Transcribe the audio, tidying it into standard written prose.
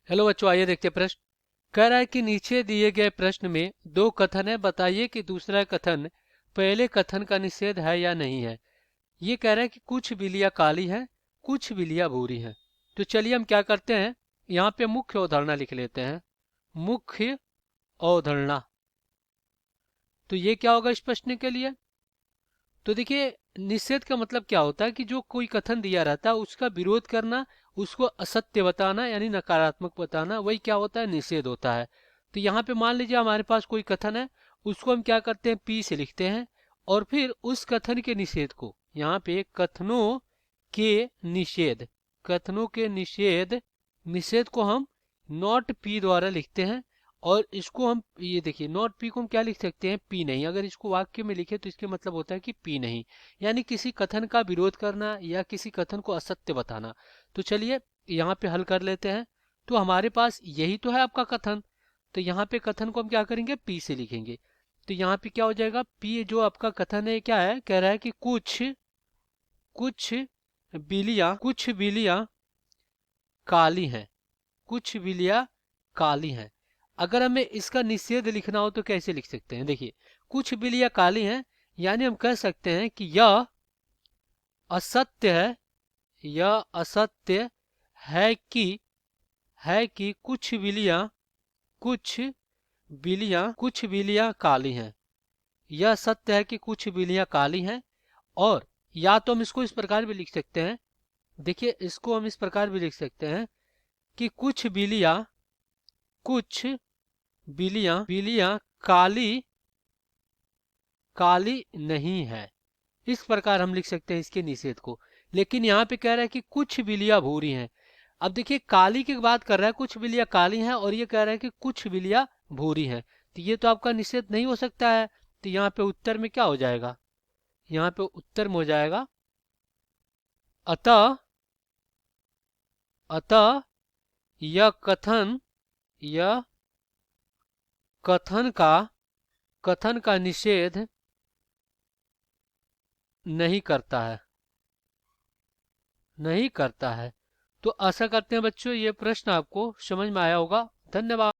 Hello बच्चों, आइए देखते हैं प्रश्न। कह रहा है कि नीचे दिए गए प्रश्न में दो कथन है, बताइए कि दूसरा कथन पहले कथन का निषेध है या नहीं है। ये कह रहा है कि कुछ बिल्लियां काली हैं, कुछ बिल्लियां भूरी हैं। तो चलिए हम क्या करते हैं, यहाँ पे मुख्य अवधारणा लिख लेते हैं। मुख्य अवधारणा। तो ये क्या होगा इस प्रश्न के लिए। तो देखिए, निषेध का मतलब क्या होता है कि जो कोई कथन दिया रहता है उसका विरोध करना, उसको असत्य बताना यानी नकारात्मक बताना, वही क्या होता है, निषेध होता है। तो यहाँ पे मान लीजिए हमारे पास कोई कथन है, उसको हम क्या करते हैं, पी से लिखते हैं, और फिर उस कथन के निषेध को यहाँ पे कथनों के निषेध, कथनों के निषेध, निषेध को हम नॉट पी द्वारा लिखते हैं। और इसको हम, ये देखिए, नॉट पी को हम क्या लिख सकते हैं, पी नहीं। अगर इसको वाक्य में लिखे तो इसके मतलब होता है कि पी नहीं, यानी किसी कथन का विरोध करना या किसी कथन को असत्य बताना। तो चलिए यहाँ पे हल कर लेते हैं। तो हमारे पास यही तो है आपका कथन। तो यहाँ पे कथन को हम क्या करेंगे, पी से लिखेंगे। तो यहाँ पे क्या हो जाएगा, पी जो आपका कथन है क्या है, कह रहा है कि कुछ कुछ कुछ बिल्लियां काली हैं, कुछ बिल्लियां काली हैं। अगर हमें इसका निषेध लिखना हो तो कैसे लिख सकते हैं, देखिए, कुछ बिल्लियां काली हैं, यानी हम कह सकते हैं कि यह असत्य है, यह असत्य है कि, कुछ कुछ बिल्लियां काली हैं। यह सत्य है कि कुछ बिल्लियां काली हैं। और या तो हम इसको इस प्रकार भी लिख सकते हैं, देखिए इसको हम इस प्रकार भी लिख सकते हैं कि कुछ बिल्लियां काली काली नहीं है। इस प्रकार हम लिख सकते हैं इसके निषेध को। लेकिन यहाँ पे कह रहा है कि कुछ बिल्लियां भूरी हैं। अब देखिए, काली की बात कर रहा है, कुछ बिल्लियां काली हैं, और ये कह रहा है कि कुछ बिल्लियां भूरी हैं। तो ये तो आपका निषेध नहीं हो सकता है। तो यहाँ पे उत्तर में क्या हो जाएगा, यहाँ पे उत्तर में हो जाएगा अतः, अतः यह कथन, यह कथन का कथन का निषेध नहीं करता है, नहीं करता है। तो आशा करते हैं बच्चों ये प्रश्न आपको समझ में आया होगा। धन्यवाद।